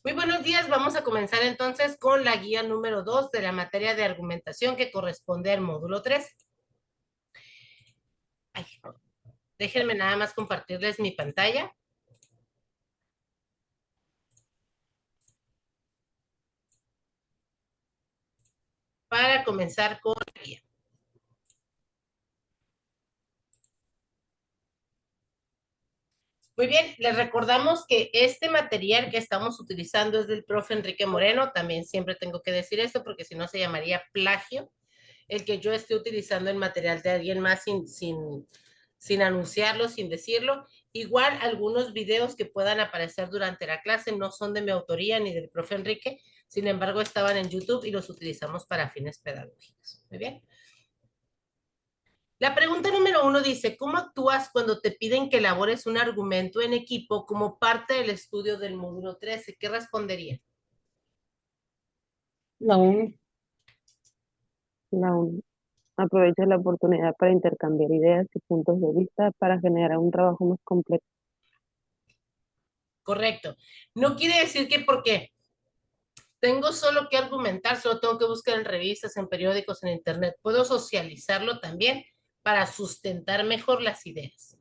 Muy buenos días, vamos a comenzar entonces con la guía número 2 de la materia de argumentación que corresponde al módulo 3. Ay, déjenme nada más compartirles mi pantalla para comenzar con la guía. Muy bien, les recordamos que este material que estamos utilizando es del profe Enrique Moreno. También siempre tengo que decir esto porque si no se llamaría plagio el que yo esté utilizando el material de alguien más sin anunciarlo, sin decirlo. Igual algunos videos que puedan aparecer durante la clase no son de mi autoría ni del profe Enrique, sin embargo estaban en YouTube y los utilizamos para fines pedagógicos. Muy bien. La pregunta número 1 dice, ¿cómo actúas cuando te piden que elabores un argumento en equipo como parte del estudio del módulo 13? ¿Qué respondería? La 1. La 1. Aprovecha la oportunidad para intercambiar ideas y puntos de vista para generar un trabajo más completo. Correcto. No quiere decir que porque tengo solo que argumentar, solo tengo que buscar en revistas, en periódicos, en internet. Puedo socializarlo también para sustentar mejor las ideas.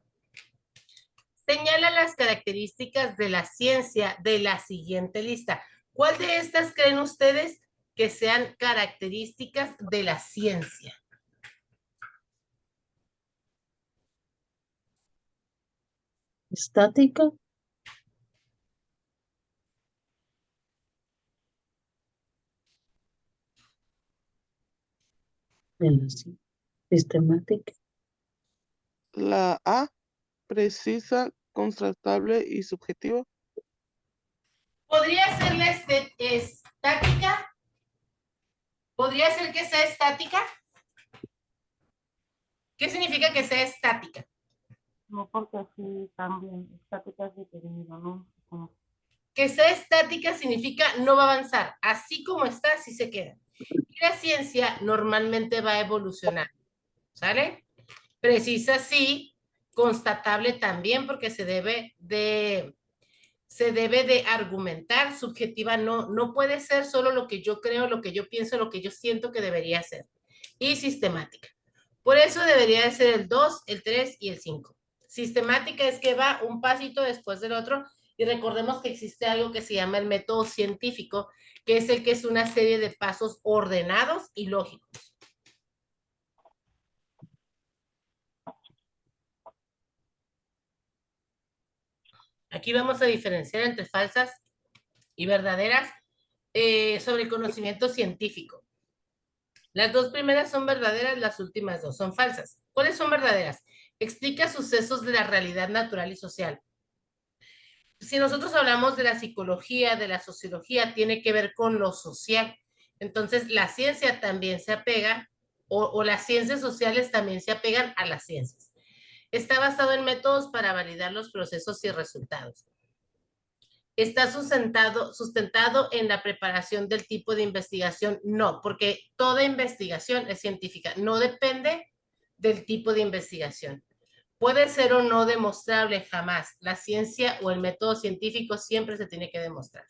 Señala las características de la ciencia de la siguiente lista. ¿Cuál de estas creen ustedes que sean características de la ciencia? Estática, sistemática. La A, precisa, contrastable y subjetiva. ¿Podría ser la estática? ¿Podría ser que sea estática? ¿Qué significa que sea estática? No, porque así también estática es detenido, ¿no? Como Que sea estática significa no va a avanzar. Así como está, así se queda. Y la ciencia normalmente va a evolucionar. ¿Sale? Precisa sí, constatable también, porque se debe de argumentar. Subjetiva no puede ser solo lo que yo creo, lo que yo pienso, lo que yo siento que debería ser. Y sistemática. Por eso debería de ser el 2, el 3 y el 5. Sistemática es que va un pasito después del otro y recordemos que existe algo que se llama el método científico, que es el que es una serie de pasos ordenados y lógicos. Aquí vamos a diferenciar entre falsas y verdaderas sobre el conocimiento científico. Las dos primeras son verdaderas, las últimas dos son falsas. ¿Cuáles son verdaderas? Explica sucesos de la realidad natural y social. Si nosotros hablamos de la psicología, de la sociología, tiene que ver con lo social. Entonces, la ciencia también se apega, o las ciencias sociales también se apegan a las ciencias. Está basado en métodos para validar los procesos y resultados. ¿Está sustentado en la preparación del tipo de investigación? No, porque toda investigación es científica, no depende del tipo de investigación. Puede ser o no demostrable jamás. La ciencia o el método científico siempre se tiene que demostrar.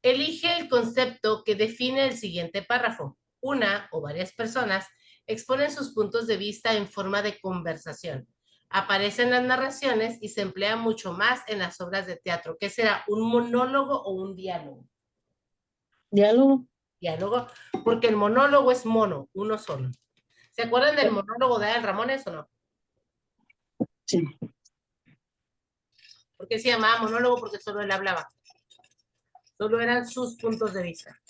Elige el concepto que define el siguiente párrafo. Una o varias personas exponen sus puntos de vista en forma de conversación. Aparece en las narraciones y se emplea mucho más en las obras de teatro. ¿Qué será? ¿Un monólogo o un diálogo? Diálogo. Diálogo, porque el monólogo es mono, uno solo. ¿Se acuerdan del monólogo de Adal Ramones o no? Sí. ¿Por qué se llamaba monólogo? Porque solo él hablaba. Solo eran sus puntos de vista.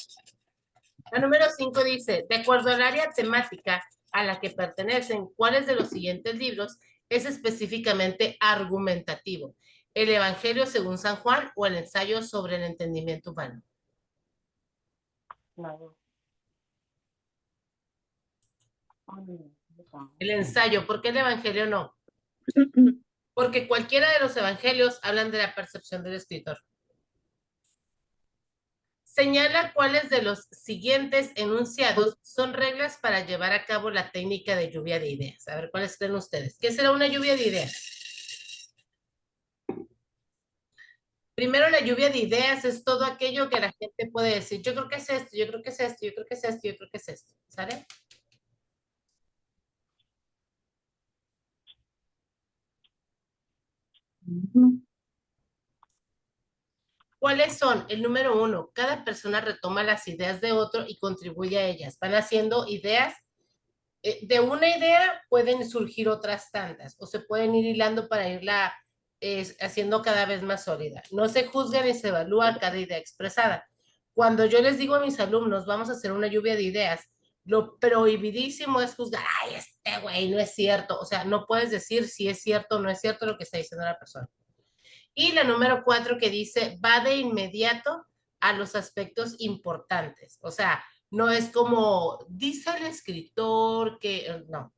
La número 5 dice, de acuerdo al área temática a la que pertenecen, ¿cuáles de los siguientes libros es específicamente argumentativo? ¿El Evangelio según San Juan o el ensayo sobre el entendimiento humano? la dos. Ay, El ensayo, ¿por qué el Evangelio no? Porque cualquiera de los evangelios hablan de la percepción del escritor. Señala cuáles de los siguientes enunciados son reglas para llevar a cabo la técnica de lluvia de ideas. A ver, ¿cuáles creen ustedes? ¿Qué será una lluvia de ideas? Primero, la lluvia de ideas es todo aquello que la gente puede decir. Yo creo que es esto, yo creo que es esto, yo creo que es esto, yo creo que es esto. ¿Sale? Ujú. ¿Cuáles son? El número uno, cada persona retoma las ideas de otro y contribuye a ellas. Van haciendo ideas. De una idea pueden surgir otras tantas o se pueden ir hilando para irla haciendo cada vez más sólida. No se juzga ni se evalúa cada idea expresada. Cuando yo les digo a mis alumnos, vamos a hacer una lluvia de ideas, lo prohibidísimo es juzgar, ay, este güey no es cierto. O sea, no puedes decir si es cierto o no es cierto lo que está diciendo la persona. Y la número cuatro que dice, va de inmediato a los aspectos importantes. O sea, no es como, dice el escritor que, no.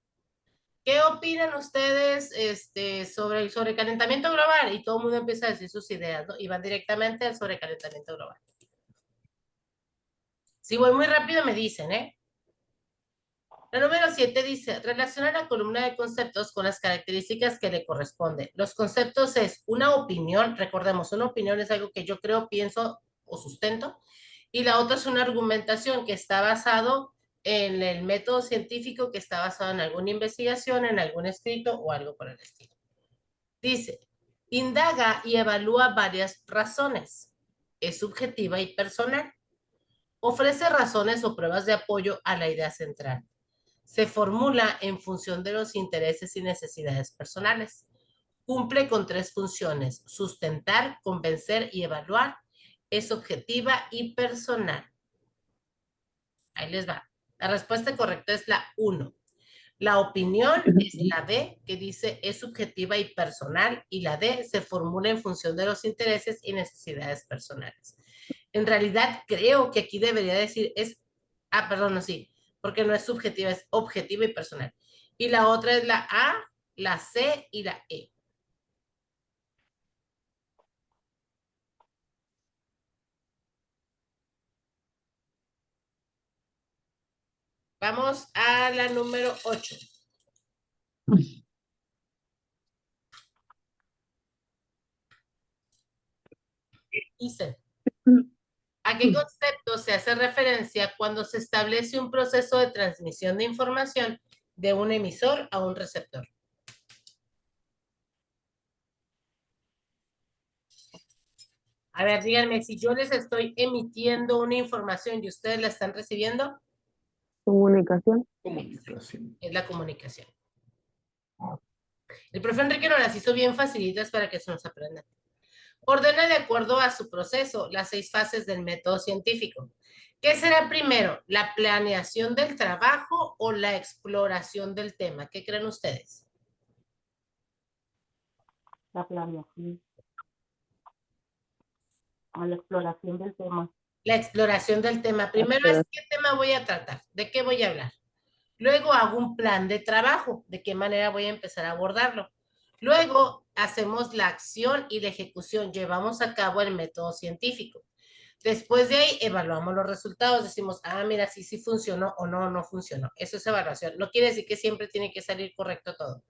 ¿Qué opinan ustedes sobre el sobrecalentamiento global? Y todo el mundo empieza a decir sus ideas, ¿no? Y van directamente al sobrecalentamiento global. Si voy muy rápido me dicen, ¿eh? La número 7 dice, relaciona la columna de conceptos con las características que le corresponden. Los conceptos es una opinión, recordemos, una opinión es algo que yo creo, pienso o sustento, y la otra es una argumentación que está basado en el método científico, que está basado en alguna investigación, en algún escrito o algo por el estilo. Dice, indaga y evalúa varias razones. Es subjetiva y personal. Ofrece razones o pruebas de apoyo a la idea central. Se formula en función de los intereses y necesidades personales. Cumple con tres funciones: sustentar, convencer y evaluar. Es objetiva y personal. Ahí les va. La respuesta correcta es la 1. La opinión es la B, que dice es subjetiva y personal, y la D se formula en función de los intereses y necesidades personales. En realidad, creo que aquí debería decir perdón, no, sí, porque no es subjetiva, es objetiva y personal. Y la otra es la A, la C y la E. Vamos a la número 8. Dice, ¿a qué concepto se hace referencia cuando se establece un proceso de transmisión de información de un emisor a un receptor? A ver, díganme, si yo les estoy emitiendo una información y ustedes la están recibiendo, Comunicación. Comunicación. es la comunicación. El profe Enrique nos las hizo bien facilitas para que se nos aprendan. Ordena de acuerdo a su proceso las 6 fases del método científico. ¿Qué será primero, la planeación del trabajo o la exploración del tema? ¿Qué creen ustedes? La planeación, o la exploración del tema. La exploración del tema. Primero es qué tema voy a tratar, de qué voy a hablar. Luego hago un plan de trabajo, de qué manera voy a empezar a abordarlo. Luego hacemos la acción y la ejecución, llevamos a cabo el método científico. Después de ahí evaluamos los resultados, decimos, mira, sí funcionó o no, no funcionó. Eso es evaluación. No quiere decir que siempre tiene que salir correcto todo.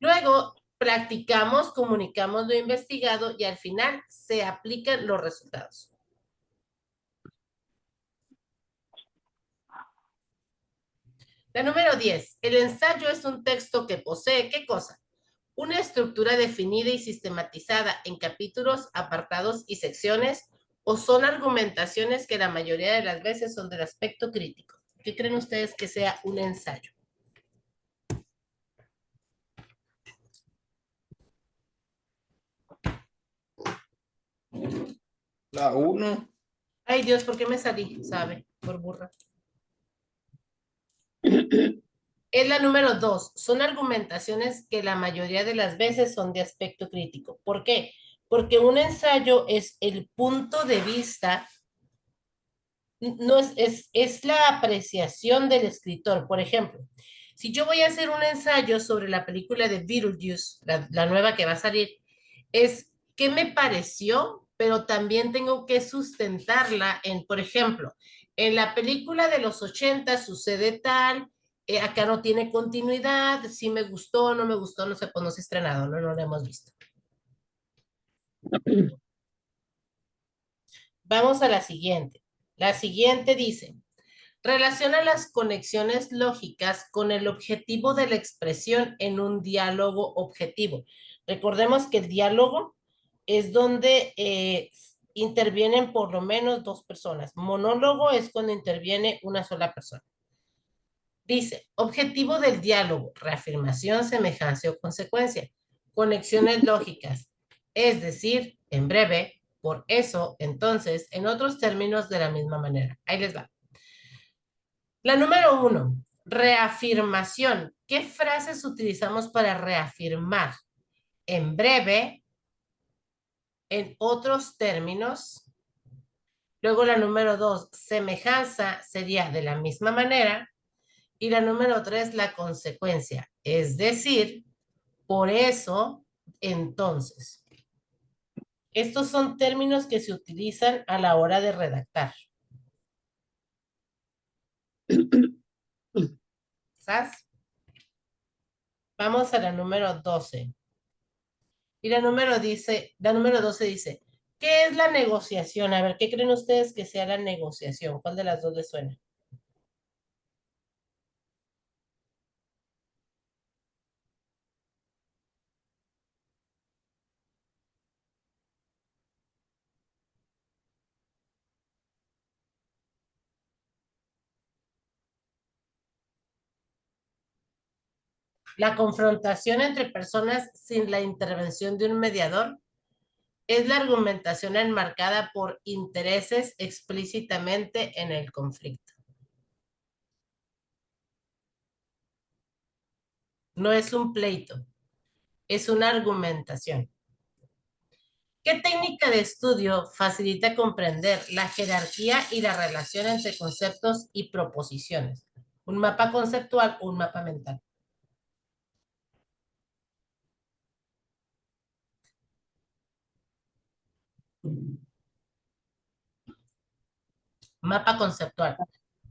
Luego practicamos, comunicamos lo investigado y al final se aplican los resultados. La número 10. El ensayo es un texto que posee, ¿qué cosa? Una estructura definida y sistematizada en capítulos, apartados y secciones, o son argumentaciones que la mayoría de las veces son del aspecto crítico. ¿Qué creen ustedes que sea un ensayo? La 1. Ay, Dios, ¿por qué me salí? ¿Sabe? Por burra. Es la número 2. Son argumentaciones que la mayoría de las veces son de aspecto crítico. ¿Por qué? Porque un ensayo es el punto de vista, no es la apreciación del escritor. Por ejemplo, si yo voy a hacer un ensayo sobre la película de Beetlejuice, la nueva que va a salir, es qué me pareció, pero también tengo que sustentarla en, por ejemplo, en la película de los 80 sucede tal, acá no tiene continuidad, si me gustó, no me gustó, no sé, pues no se ha estrenado, no lo hemos visto. Vamos a la siguiente. La siguiente dice, relaciona las conexiones lógicas con el objetivo de la expresión en un diálogo objetivo. Recordemos que el diálogo es donde intervienen por lo menos dos personas. Monólogo es cuando interviene una sola persona. Dice, objetivo del diálogo, reafirmación, semejanza o consecuencia. Conexiones lógicas, es decir, en breve, por eso, entonces, en otros términos de la misma manera. Ahí les va. La número 1, reafirmación. ¿Qué frases utilizamos para reafirmar? En breve, en otros términos. Luego la número 2, semejanza, sería de la misma manera. Y la número 3, la consecuencia. Es decir, por eso, entonces. Estos son términos que se utilizan a la hora de redactar. ¿Sabes? Vamos a la número 12. Y la número 12 dice, ¿qué es la negociación? A ver, ¿qué creen ustedes que sea la negociación? ¿Cuál de las dos les suena? La confrontación entre personas sin la intervención de un mediador es la argumentación enmarcada por intereses explícitamente en el conflicto. No es un pleito, es una argumentación. ¿Qué técnica de estudio facilita comprender la jerarquía y la relación entre conceptos y proposiciones? ¿Un mapa conceptual o un mapa mental? Mapa conceptual.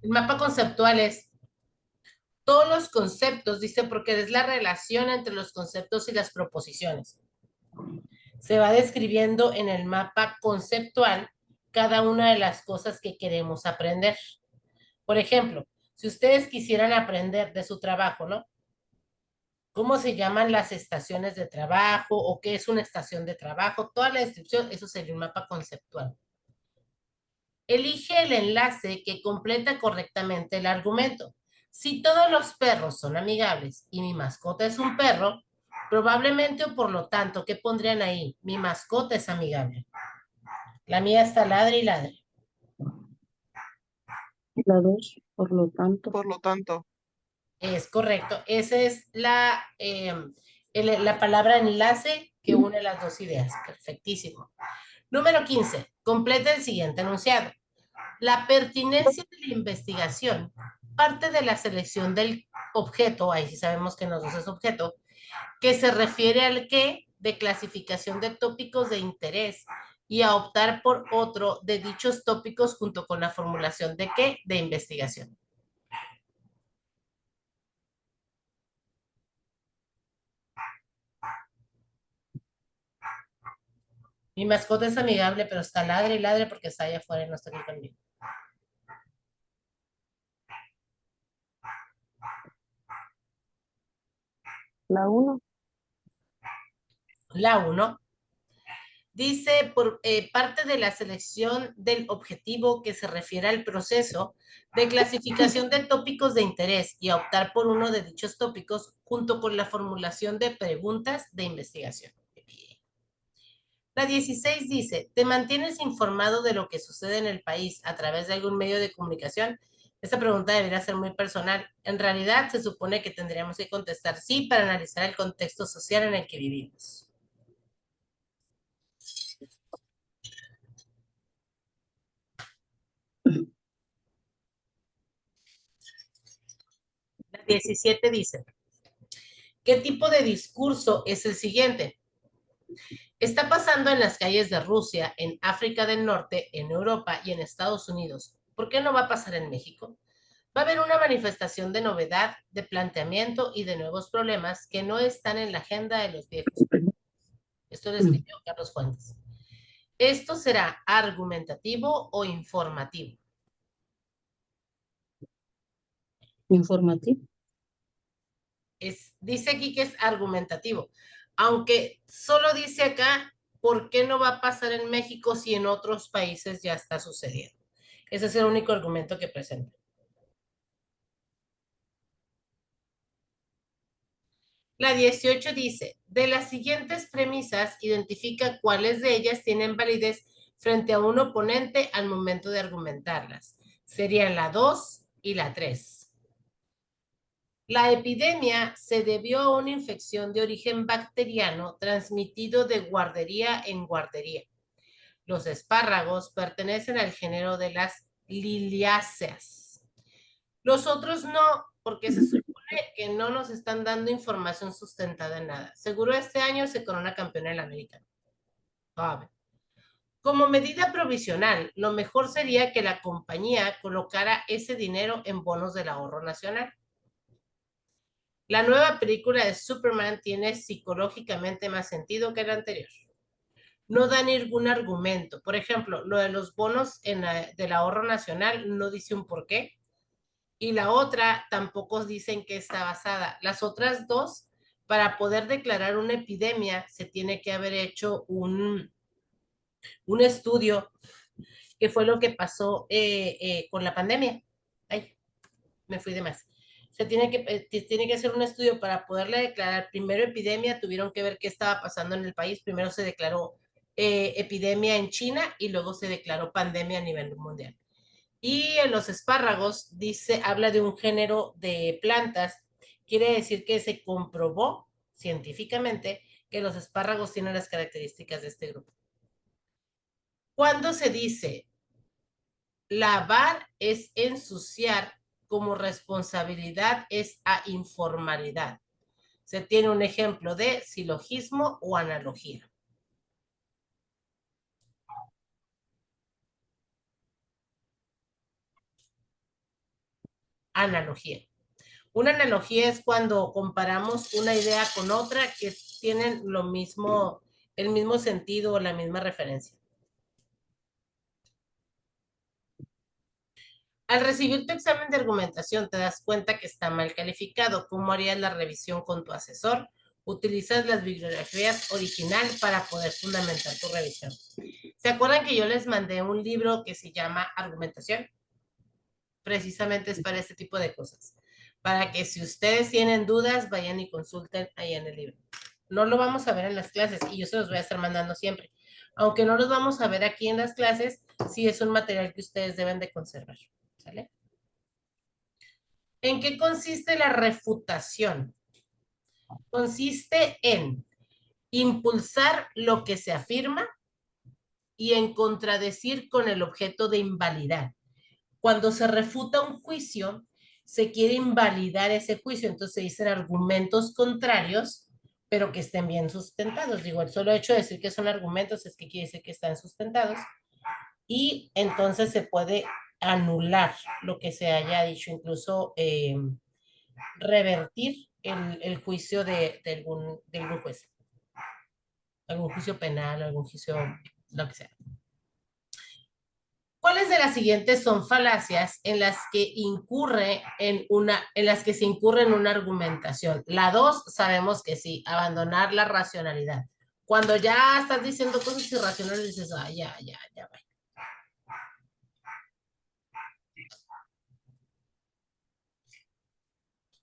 El mapa conceptual es todos los conceptos, dice, porque es la relación entre los conceptos y las proposiciones. Se va describiendo en el mapa conceptual cada una de las cosas que queremos aprender. Por ejemplo, si ustedes quisieran aprender de su trabajo, ¿no? ¿Cómo se llaman las estaciones de trabajo o qué es una estación de trabajo? Toda la descripción, eso sería un mapa conceptual. Elige el enlace que completa correctamente el argumento. Si todos los perros son amigables y mi mascota es un perro, probablemente o por lo tanto, ¿qué pondrían ahí? Mi mascota es amigable. La mía está ladre y ladre. La 2, por lo tanto. Por lo tanto, Es correcto. Esa es la palabra enlace que une las dos ideas. Perfectísimo. Número 15. Completa el siguiente enunciado. La pertinencia de la investigación parte de la selección del objeto, ahí sí sabemos que nos es objeto, que se refiere al qué de clasificación de tópicos de interés y a optar por otro de dichos tópicos junto con la formulación de qué de investigación. Mi mascota es amigable, pero está ladre y ladre porque está allá afuera y no está aquí conmigo. La 1. La 1 dice por parte de la selección del objetivo que se refiere al proceso de clasificación de tópicos de interés y a optar por uno de dichos tópicos junto con la formulación de preguntas de investigación. La 16 dice, ¿te mantienes informado de lo que sucede en el país a través de algún medio de comunicación? Esta pregunta debería ser muy personal. En realidad, se supone que tendríamos que contestar sí para analizar el contexto social en el que vivimos. La 17 dice, ¿qué tipo de discurso es el siguiente? Está pasando en las calles de Rusia, en África del Norte, en Europa y en Estados Unidos. ¿Por qué no va a pasar en México? Va a haber una manifestación de novedad, de planteamiento y de nuevos problemas que no están en la agenda de los viejos. Esto lo escribió Carlos Fuentes. ¿Esto será argumentativo o informativo? Informativo. Dice aquí que es argumentativo, aunque solo dice acá, ¿por qué no va a pasar en México si en otros países ya está sucediendo? Ese es el único argumento que presenta. La 18 dice, de las siguientes premisas, identifica cuáles de ellas tienen validez frente a un oponente al momento de argumentarlas. Serían la 2 y la 3. La epidemia se debió a una infección de origen bacteriano transmitido de guardería en guardería. Los espárragos pertenecen al género de las liliáceas. Los otros no, porque se supone que no nos están dando información sustentada en nada. Seguro este año se corona campeón en la América. A ver. Como medida provisional, lo mejor sería que la compañía colocara ese dinero en bonos del ahorro nacional. La nueva película de Superman tiene psicológicamente más sentido que la anterior. No da ningún argumento. Por ejemplo, lo de los bonos del ahorro nacional no dice un porqué. Y la otra tampoco dicen que está basada. Las otras dos, para poder declarar una epidemia, se tiene que haber hecho un estudio, que fue lo que pasó con la pandemia. Ay, me fui de más. Tiene que hacer un estudio para poderle declarar primero epidemia, tuvieron que ver qué estaba pasando en el país. Primero se declaró epidemia en China y luego se declaró pandemia a nivel mundial. Y en los espárragos habla de un género de plantas, quiere decir que se comprobó científicamente que los espárragos tienen las características de este grupo. Cuando se dice lavar es ensuciar, como responsabilidad es a informalidad, se tiene un ejemplo de silogismo o analogía. Analogía. Una analogía es cuando comparamos una idea con otra que tienen el mismo sentido o la misma referencia. Al recibir tu examen de argumentación te das cuenta que está mal calificado. ¿Cómo harías la revisión con tu asesor? Utilizas las bibliografías original para poder fundamentar tu revisión. ¿Se acuerdan que yo les mandé un libro que se llama Argumentación? Precisamente es para este tipo de cosas. Para que si ustedes tienen dudas, vayan y consulten ahí en el libro. No lo vamos a ver en las clases y yo se los voy a estar mandando siempre. Aunque no los vamos a ver aquí en las clases, sí es un material que ustedes deben de conservar. ¿Sale? ¿En qué consiste la refutación? Consiste en impulsar lo que se afirma y en contradecir con el objeto de invalidar. Cuando se refuta un juicio, se quiere invalidar ese juicio, entonces se dicen argumentos contrarios, pero que estén bien sustentados. Digo, el solo hecho de decir que son argumentos es que quiere decir que están sustentados y entonces se puede anular lo que se haya dicho, incluso revertir el juicio de algún juez, algún juicio penal, algún juicio, lo que sea. ¿Cuáles de las siguientes son falacias en las que se incurre en una argumentación? La 2 sabemos que sí, abandonar la racionalidad. Cuando ya estás diciendo cosas irracionales, dices, ya, va.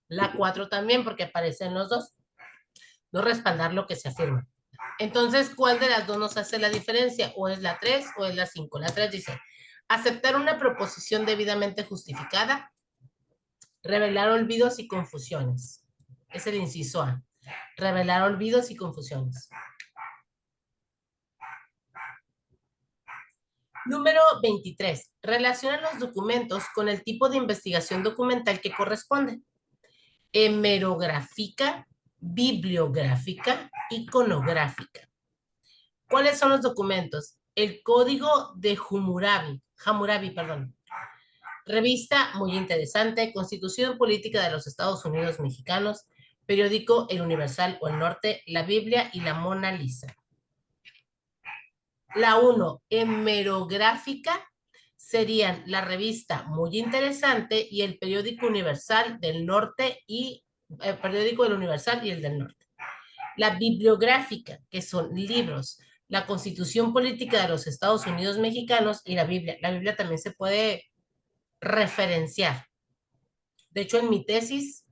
La 4 también, porque aparecen los dos. No respaldar lo que se afirma. Entonces, ¿cuál de las dos nos hace la diferencia? ¿O es la 3 o es la 5? La 3 dice, aceptar una proposición debidamente justificada, revelar olvidos y confusiones. Es el inciso A. Revelar olvidos y confusiones. Número 23. Relaciona los documentos con el tipo de investigación documental que corresponde. Hemerográfica, bibliográfica, iconográfica. ¿Cuáles son los documentos? El código de Hammurabi, revista muy interesante, Constitución Política de los Estados Unidos Mexicanos, periódico El Universal o El Norte, la Biblia y la Mona Lisa. La 1, hemerográfica, serían la revista Muy Interesante y el periódico Universal del Norte y el periódico del Universal y el del Norte. La bibliográfica, que son libros, la Constitución Política de los Estados Unidos Mexicanos y la Biblia. La Biblia también se puede referenciar. De hecho, en mi tesis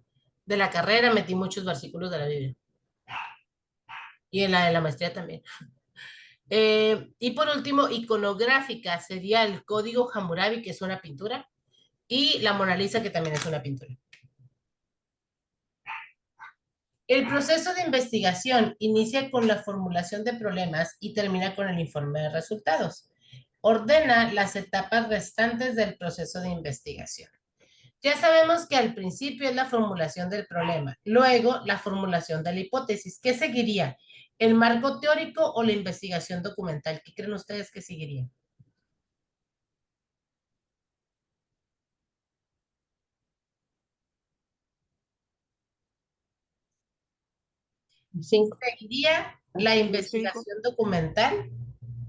de la carrera metí muchos versículos de la Biblia. Y en la de la maestría también. Y por último, iconográfica sería el Código Hammurabi, que es una pintura, y la Mona Lisa, que también es una pintura. El proceso de investigación inicia con la formulación de problemas y termina con el informe de resultados. Ordena las etapas restantes del proceso de investigación. Ya sabemos que al principio es la formulación del problema, luego la formulación de la hipótesis. ¿Qué seguiría? ¿El marco teórico o la investigación documental? ¿Qué creen ustedes que seguiría? 5. Seguiría la El 5. investigación documental,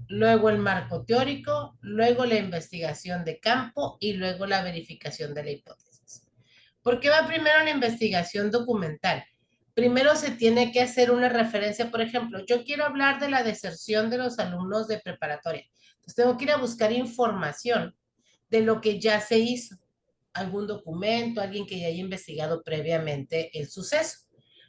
luego el marco teórico, luego la investigación de campo y luego la verificación de la hipótesis. ¿Por qué va primero la investigación documental? Primero se tiene que hacer una referencia, por ejemplo, yo quiero hablar de la deserción de los alumnos de preparatoria. Entonces tengo que ir a buscar información de lo que ya se hizo, algún documento, alguien que ya haya investigado previamente el suceso.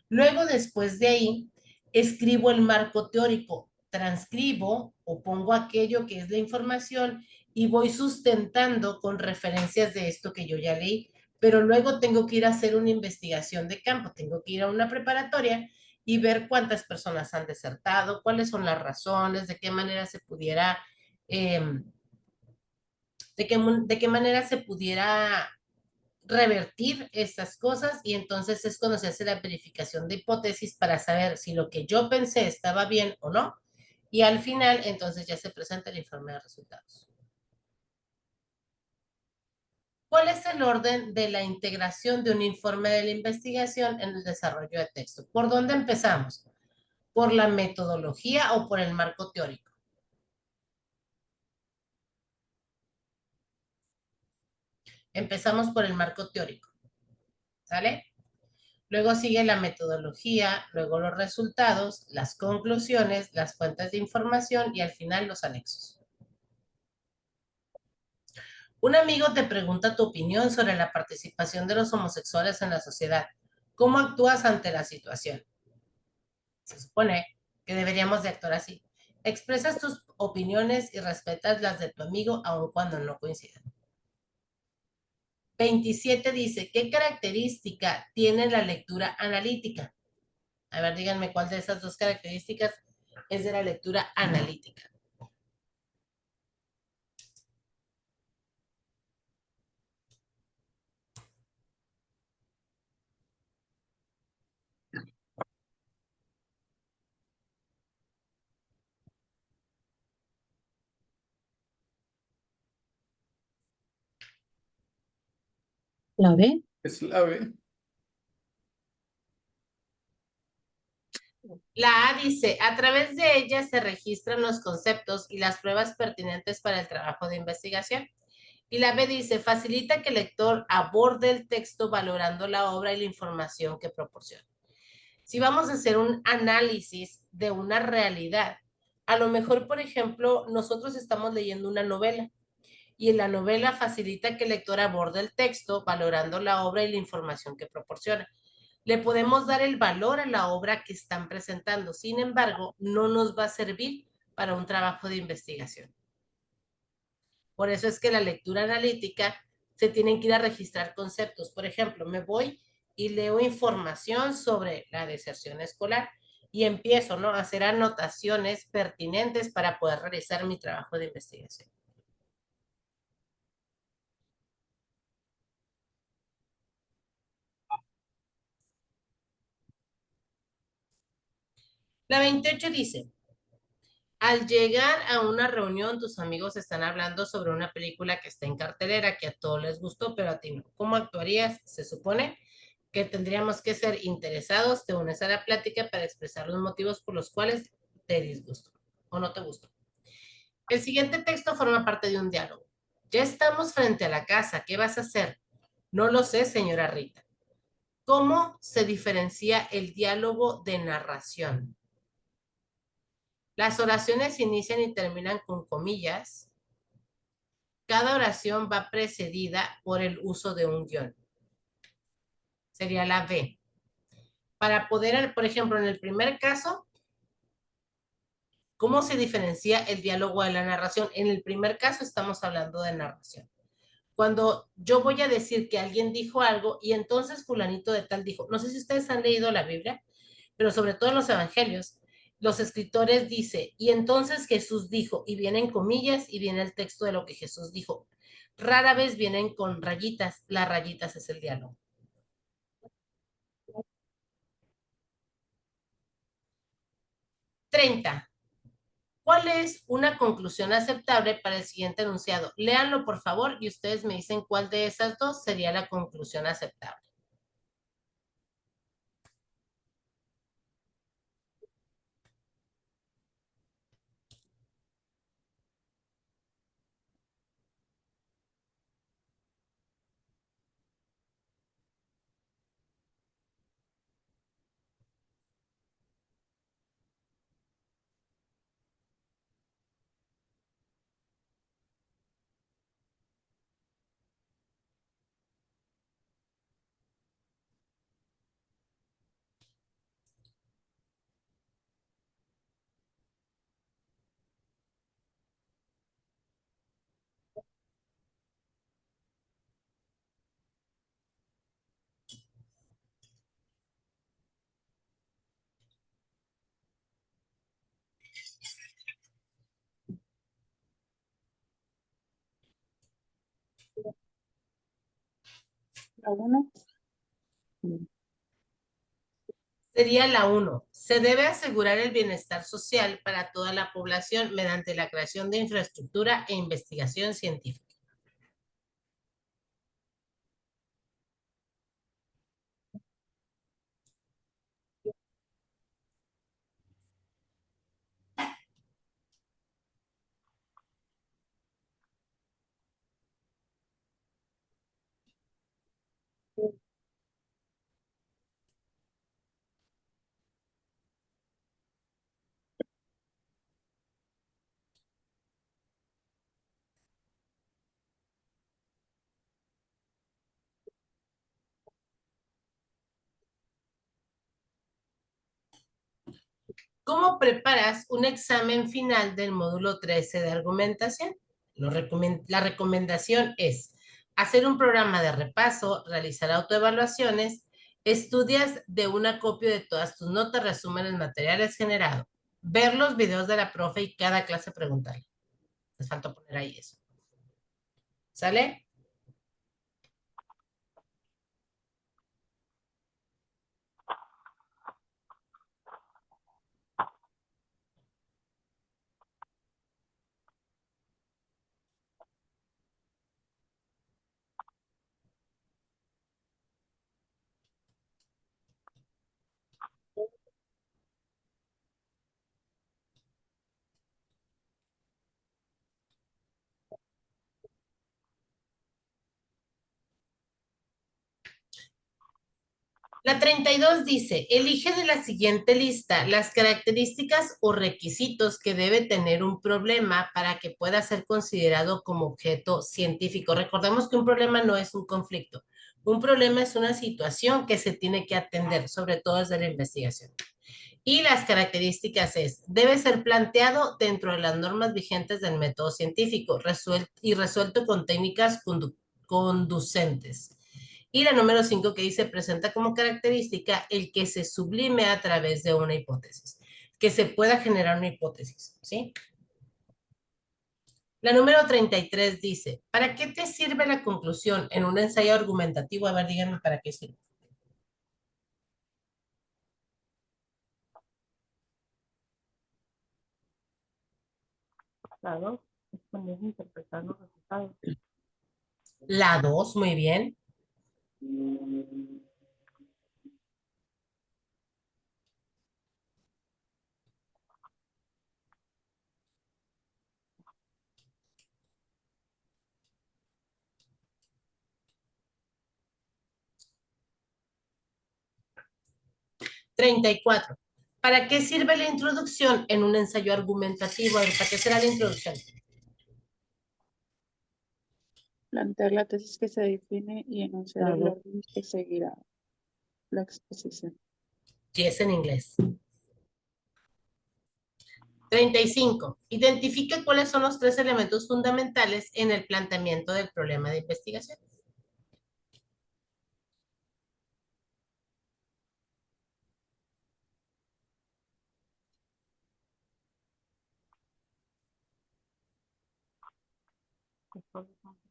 Luego, después de ahí, escribo el marco teórico, transcribo o pongo aquello que es la información y voy sustentando con referencias de esto que yo ya leí, pero luego tengo que ir a hacer una investigación de campo, tengo que ir a una preparatoria y ver cuántas personas han desertado, cuáles son las razones, de qué manera se pudiera, de qué manera se pudiera revertir estas cosas y entonces es cuando se hace la verificación de hipótesis para saber si lo que yo pensé estaba bien o no y al final entonces ya se presenta el informe de resultados. ¿Cuál es el orden de la integración de un informe de la investigación en el desarrollo de texto? ¿Por dónde empezamos? ¿Por la metodología o por el marco teórico? Empezamos por el marco teórico, ¿sale? Luego sigue la metodología, luego los resultados, las conclusiones, las fuentes de información y al final los anexos. Un amigo te pregunta tu opinión sobre la participación de los homosexuales en la sociedad. ¿Cómo actúas ante la situación? Se supone que deberíamos de actuar así. Expresas tus opiniones y respetas las de tu amigo aun cuando no coincidan. 27 dice, ¿qué característica tiene la lectura analítica? A ver, díganme cuál de esas dos características es de la lectura analítica. La B. Es la B. La A dice, a través de ella se registran los conceptos y las pruebas pertinentes para el trabajo de investigación. Y la B dice, facilita que el lector aborde el texto valorando la obra y la información que proporciona. Si vamos a hacer un análisis de una realidad, a lo mejor, por ejemplo, nosotros estamos leyendo una novela y en la novela facilita que el lector aborde el texto valorando la obra y la información que proporciona. Le podemos dar el valor a la obra que están presentando, sin embargo, no nos va a servir para un trabajo de investigación. Por eso es que la lectura analítica se tienen que ir a registrar conceptos. Por ejemplo, me voy y leo información sobre la deserción escolar y empiezo, ¿no?, a hacer anotaciones pertinentes para poder realizar mi trabajo de investigación. La 28 dice, al llegar a una reunión, tus amigos están hablando sobre una película que está en cartelera, que a todos les gustó, pero a ti no. ¿Cómo actuarías? Se supone que tendríamos que ser interesados, te unes a la plática para expresar los motivos por los cuales te disgustó o no te gustó. El siguiente texto forma parte de un diálogo. Ya estamos frente a la casa. ¿Qué vas a hacer? No lo sé, señora Rita. ¿Cómo se diferencia el diálogo de narración? Las oraciones inician y terminan con comillas. Cada oración va precedida por el uso de un guión. Sería la B. Para poder, por ejemplo, en el primer caso, ¿cómo se diferencia el diálogo de la narración? En el primer caso estamos hablando de narración. Cuando yo voy a decir que alguien dijo algo y entonces fulanito de tal dijo, no sé si ustedes han leído la Biblia, pero sobre todo en los evangelios, los escritores dicen, y entonces Jesús dijo, y vienen comillas y viene el texto de lo que Jesús dijo. Rara vez vienen con rayitas, las rayitas es el diálogo. 30. ¿Cuál es una conclusión aceptable para el siguiente enunciado? Léanlo, por favor, y ustedes me dicen cuál de esas dos sería la conclusión aceptable. La 1. Sería la 1. Se debe asegurar el bienestar social para toda la población mediante la creación de infraestructura e investigación científica. ¿Cómo preparas un examen final del módulo 13 de argumentación? La recomendación es hacer un programa de repaso, realizar autoevaluaciones, estudias de una copia de todas tus notas, resúmenes, materiales generados, ver los videos de la profe y cada clase preguntarle. Les falta poner ahí eso. ¿Sale? La 32 dice, elige de la siguiente lista las características o requisitos que debe tener un problema para que pueda ser considerado como objeto científico. Recordemos que un problema no es un conflicto. Un problema es una situación que se tiene que atender, sobre todo desde la investigación. Y las características es, debe ser planteado dentro de las normas vigentes del método científico y resuelto con técnicas conducentes. Y la número 5 que dice, presenta como característica el que se sublime a través de una hipótesis, que se pueda generar una hipótesis, ¿sí? La número 33 dice, ¿para qué te sirve la conclusión en un ensayo argumentativo? A ver, díganme para qué sirve. La 2. Exponer e interpretar los resultados. La 2, muy bien. 34. ¿Para qué sirve la introducción en un ensayo argumentativo? A ver, ¿para qué será la introducción? Plantear la tesis que se define y enunciar el Claro. orden que seguirá la exposición. Sí, es en inglés. 35. Identifica cuáles son los 3 elementos fundamentales en el planteamiento del problema de investigación. Después de tanto.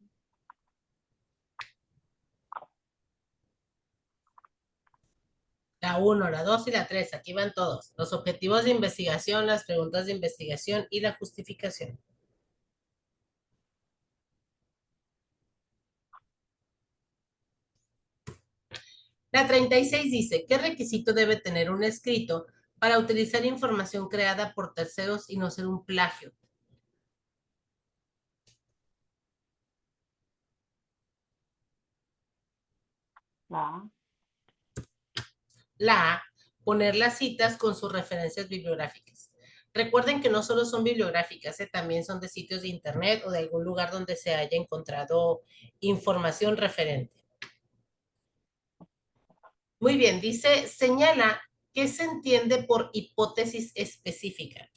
La 1, la 2 y la 3. Aquí van todos. Los objetivos de investigación, las preguntas de investigación y la justificación. La 36 dice, ¿qué requisito debe tener un escrito para utilizar información creada por terceros y no ser un plagio? La A. La A, poner las citas con sus referencias bibliográficas. Recuerden que no solo son bibliográficas, también son de sitios de internet o de algún lugar donde se haya encontrado información referente. Muy bien, dice, señala qué se entiende por hipótesis específica.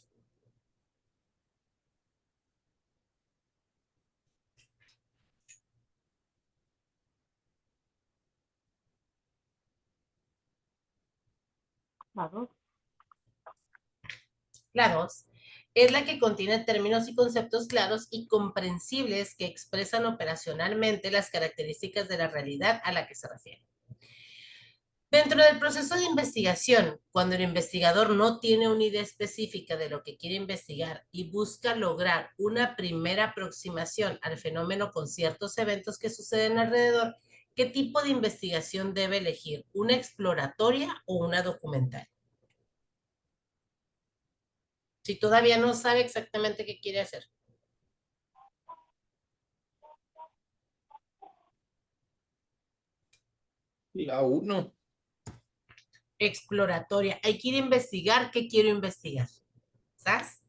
La 2. La 2 es la que contiene términos y conceptos claros y comprensibles que expresan operacionalmente las características de la realidad a la que se refiere. Dentro del proceso de investigación, cuando el investigador no tiene una idea específica de lo que quiere investigar y busca lograr una primera aproximación al fenómeno con ciertos eventos que suceden alrededor, ¿qué tipo de investigación debe elegir? ¿Una exploratoria o una documental? Si todavía no sabe exactamente qué quiere hacer. La 1. Exploratoria. Hay que ir a investigar qué quiero investigar. ¿Sabes?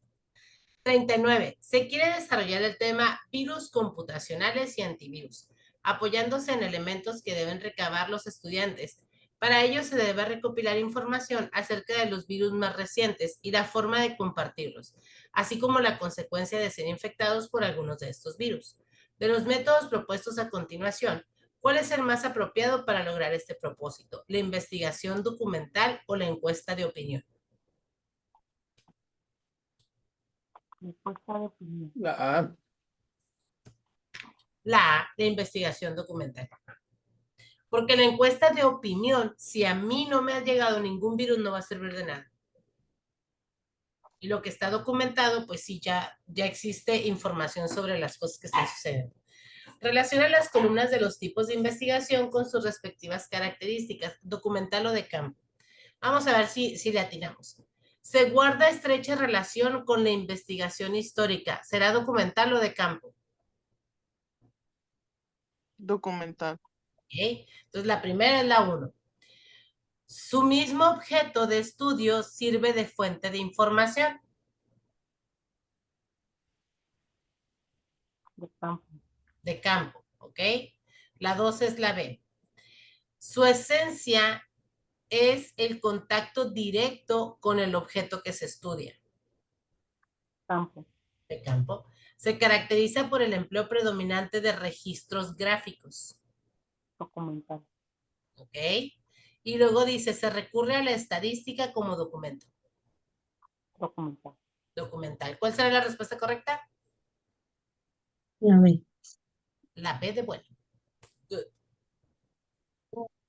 39. Se quiere desarrollar el tema virus computacionales y antivirus, apoyándose en elementos que deben recabar los estudiantes. Para ello se debe recopilar información acerca de los virus más recientes y la forma de compartirlos, así como la consecuencia de ser infectados por algunos de estos virus. De los métodos propuestos a continuación, ¿cuál es el más apropiado para lograr este propósito? ¿La investigación documental o la encuesta de opinión? Respuesta de opinión. La A. La A, de investigación documental. Porque la encuesta de opinión, si a mí no me ha llegado ningún virus, no va a servir de nada. Y lo que está documentado, pues sí, ya existe información sobre las cosas que están sucediendo. Relaciona las columnas de los tipos de investigación con sus respectivas características, documental o de campo. Vamos a ver si le atinamos. Se guarda estrecha relación con la investigación histórica. ¿Será documental o de campo? Documental. ¿Ok? Entonces la primera es la 1. Su mismo objeto de estudio sirve de fuente de información. De campo. De campo, ¿ok? La 2 es la B. Su esencia es el contacto directo con el objeto que se estudia. Campo. De campo. Se caracteriza por el empleo predominante de registros gráficos. Documental. ¿Ok? Y luego dice, se recurre a la estadística como documento. Documental. Documental. ¿Cuál será la respuesta correcta? La B. La B de bueno. Good.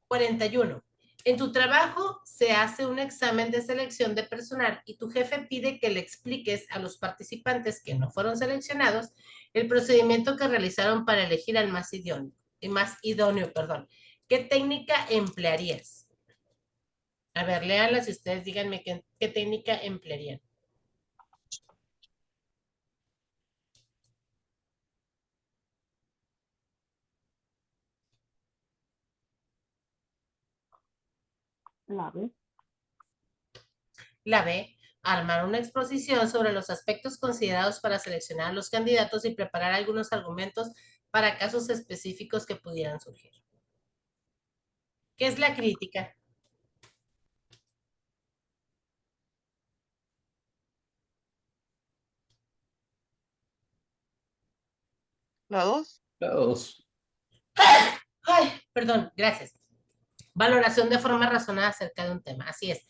41. En tu trabajo se hace un examen de selección de personal y tu jefe pide que le expliques a los participantes que no fueron seleccionados el procedimiento que realizaron para elegir al más idóneo, perdón. ¿Qué técnica emplearías? A ver, léanlas y ustedes díganme qué técnica emplearían. La B. La B, armar una exposición sobre los aspectos considerados para seleccionar a los candidatos y preparar algunos argumentos para casos específicos que pudieran surgir. ¿Qué es la crítica? La 2. La 2. Ay, perdón, gracias. Valoración de forma razonada acerca de un tema, así es.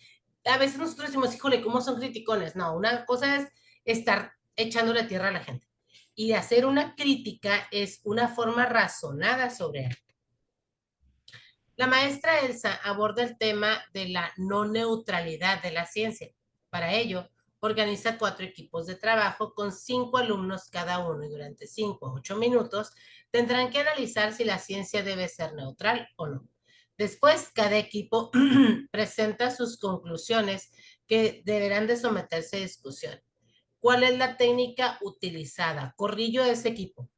A veces nosotros decimos, híjole, ¿cómo son criticones? No, una cosa es estar echándole tierra a la gente. Y hacer una crítica es una forma razonada sobre él. La maestra Elsa aborda el tema de la no neutralidad de la ciencia. Para ello, organiza 4 equipos de trabajo con 5 alumnos cada uno y durante 5 a 8 minutos tendrán que analizar si la ciencia debe ser neutral o no. Después, cada equipo presenta sus conclusiones que deberán de someterse a discusión. ¿Cuál es la técnica utilizada? Corrillo ese equipo.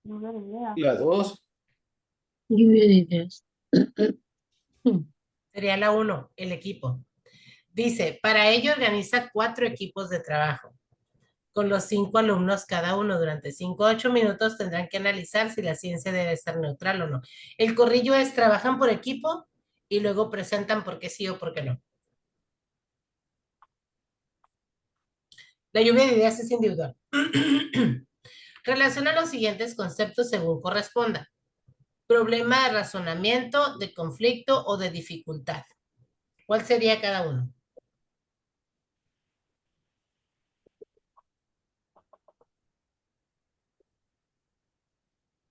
Lluvia de ideas. La 2. Lluvia de ideas. Sería la 1, el equipo. Dice, para ello organiza 4 equipos de trabajo. Con los 5 alumnos cada uno durante 5 a 8 minutos tendrán que analizar si la ciencia debe ser neutral o no. El corrillo es, trabajan por equipo y luego presentan por qué sí o por qué no. La lluvia de ideas es individual. Relaciona los siguientes conceptos según corresponda. Problema de razonamiento, de conflicto o de dificultad. ¿Cuál sería cada uno?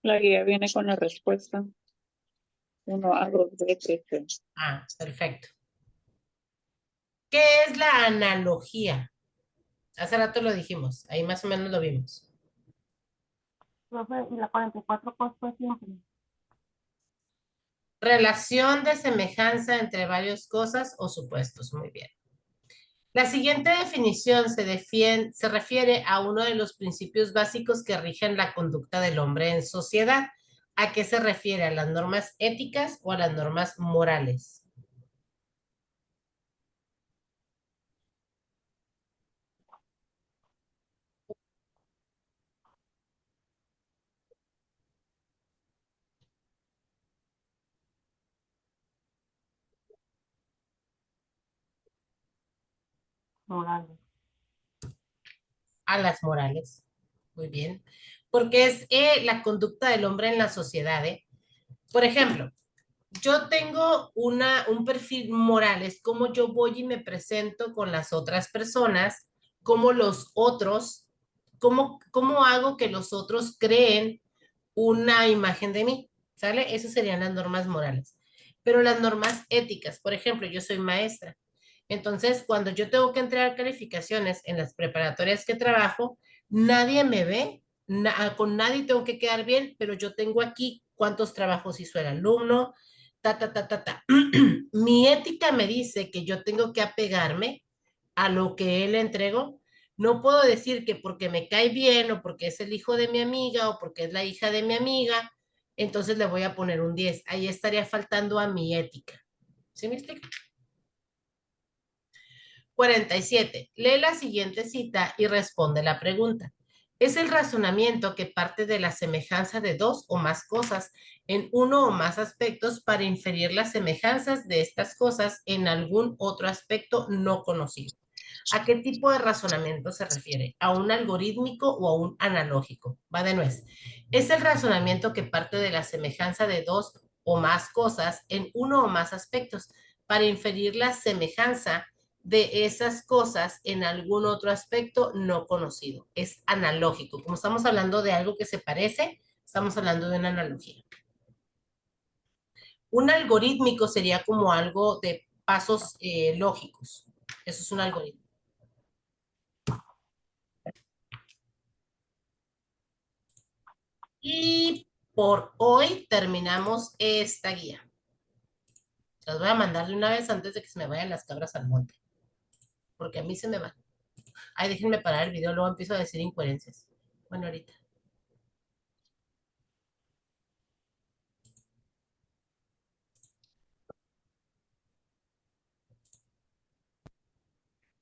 La guía viene con la respuesta. 1 a 2 de 3. Ah, perfecto. ¿Qué es la analogía? Hace rato lo dijimos, ahí más o menos lo vimos. Profe, y la 44, ¿cuál fue siempre? Relación de semejanza entre varias cosas o supuestos. Muy bien. La siguiente definición se refiere a uno de los principios básicos que rigen la conducta del hombre en sociedad. ¿A qué se refiere? ¿A las normas éticas o a las normas morales? Morales. A las morales. Muy bien. Porque es la conducta del hombre en la sociedad. Por ejemplo, yo tengo un perfil moral, es como yo voy y me presento con las otras personas, como los otros, cómo hago que los otros creen una imagen de mí, ¿sale? Esas serían las normas morales. Pero las normas éticas, por ejemplo, yo soy maestra. Entonces, cuando yo tengo que entregar calificaciones en las preparatorias que trabajo, nadie me ve, con nadie tengo que quedar bien, pero yo tengo aquí cuántos trabajos hizo el alumno, ta, ta, ta, ta, ta. Mi ética me dice que yo tengo que apegarme a lo que él entregó. No puedo decir que porque me cae bien o porque es el hijo de mi amiga o porque es la hija de mi amiga, entonces le voy a poner un 10. Ahí estaría faltando a mi ética. ¿Sí me explico? 47. Lee la siguiente cita y responde la pregunta. Es el razonamiento que parte de la semejanza de dos o más cosas en uno o más aspectos para inferir las semejanzas de estas cosas en algún otro aspecto no conocido. ¿A qué tipo de razonamiento se refiere? ¿A un algorítmico o a un analógico? Va de nuez. Es el razonamiento que parte de la semejanza de dos o más cosas en uno o más aspectos para inferir la semejanza de esas cosas en algún otro aspecto no conocido. Es analógico. Como estamos hablando de algo que se parece, estamos hablando de una analogía. Un algorítmico sería como algo de pasos lógicos. Eso es un algoritmo. Y por hoy terminamos esta guía. Las voy a mandar de una vez antes de que se me vayan las cabras al monte, porque a mí se me van. Ay, déjenme parar el video, luego empiezo a decir incoherencias. Bueno, ahorita.